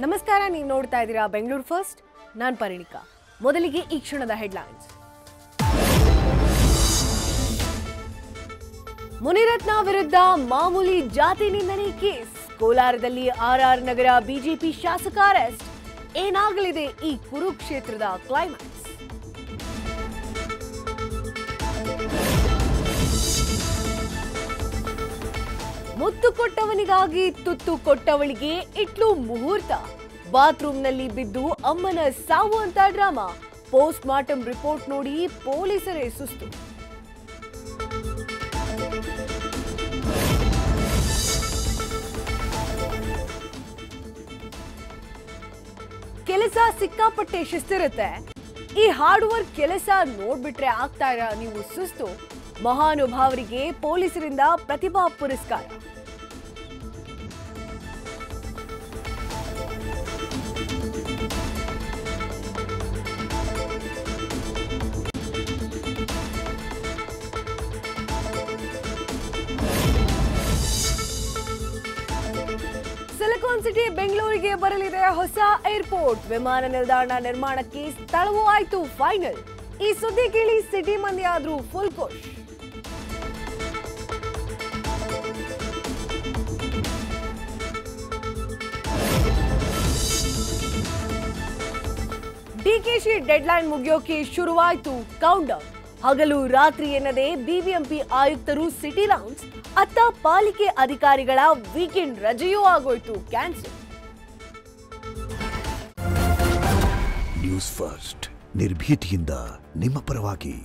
ನಮಸ್ಕಾರ, ನೀವು ನೋಡ್ತಾ ಇದ್ದೀರಾ ಬೆಂಗಳೂರು ಫಸ್ಟ್. ನಾನು ಪರಿಣಿಕಾ. ಮೊದಲಿಗೆ ಈ ಕ್ಷಣದ ಹೆಡ್ಲೈನ್ಸ್. ಮುನಿರತ್ನ ವಿರುದ್ಧ ಮಾಮೂಲಿ ಜಾತಿ ನಿಂದನೆ ಕೇಸ್. ಕೋಲಾರದಲ್ಲಿ ಆರ್ಆರ್ ನಗರ ಬಿಜೆಪಿ ಶಾಸಕ ಅರೆಸ್ಟ್. ಏನಾಗಲಿದೆ ಈ ಕುರುಕ್ಷೇತ್ರದ ಕ್ಲೈಮ್ಯಾಕ್ಸ್? ಮುತ್ತು ಕೊಟ್ಟವನಿಗಾಗಿ ತುತ್ತು ಕೊಟ್ಟವಳಿಗೆ ಇಟ್ಲು ಮುಹೂರ್ತ. ಬಾತ್ರೂಮ್ನಲ್ಲಿ ಬಿದ್ದು ಅಮ್ಮನ ಸಾವು ಅಂತ ಡ್ರಾಮಾ. ಪೋಸ್ಟ್ ಮಾರ್ಟಮ್ ರಿಪೋರ್ಟ್ ನೋಡಿ ಪೊಲೀಸರೇ ಸುಸ್ತು. ಕೆಲಸ ಸಿಕ್ಕಾಪಟ್ಟೆ ಶಿಸ್ತಿರುತ್ತೆ. ಈ ಹಾರ್ಡ್ ವರ್ಕ್ ಕೆಲಸ ನೋಡ್ಬಿಟ್ರೆ ಆಗ್ತಾ ಇರ ನೀವು ಸುಸ್ತು. ಮಹಾನುಭಾವರಿಗೆ ಪೊಲೀಸರಿಂದ ಪ್ರತಿಭಾ ಪುರಸ್ಕಾರ. ಸಿಲಿಕಾನ್ ಸಿಟಿ ಬೆಂಗಳೂರಿಗೆ ಬರಲಿದೆ ಹೊಸ ಏರ್ಪೋರ್ಟ್. ವಿಮಾನ ನಿಲ್ದಾಣ ನಿರ್ಮಾಣಕ್ಕೆ ಸ್ಥಳವೂ ಆಯ್ತು ಫೈನಲ್. ಈ ಸುದ್ದಿ ಕೇಳಿ ಸಿಟಿ ಮಂದಿ ಆದ್ರೂ ಫುಲ್ ಖುಷ್. ಡಿಕೆಶಿ ಡೆಡ್ಲೈನ್ ಮುಗಿಯೋಕೆ ಶುರುವಾಯ್ತು ಕೌಂಟ್ ಡೌನ್. ಹಗಲು ರಾತ್ರಿ ಎನ್ನದೆ ಬಿಬಿಎಂಪಿ ಆಯುಕ್ತರು ಸಿಟಿ ರೌಂಡ್ಸ್. ಅತ್ತ ಪಾಲಿಕೆ ಅಧಿಕಾರಿಗಳ ವೀಕೆಂಡ್ ರಜೆಯೂ ಆಗೋಯ್ತು ಕ್ಯಾನ್ಸಲ್. ನ್ಯೂಸ್ ಫಸ್ಟ್ ನಿರ್ಭೀತಿಯಿಂದ ನಿಮ್ಮ ಪರವಾಗಿ.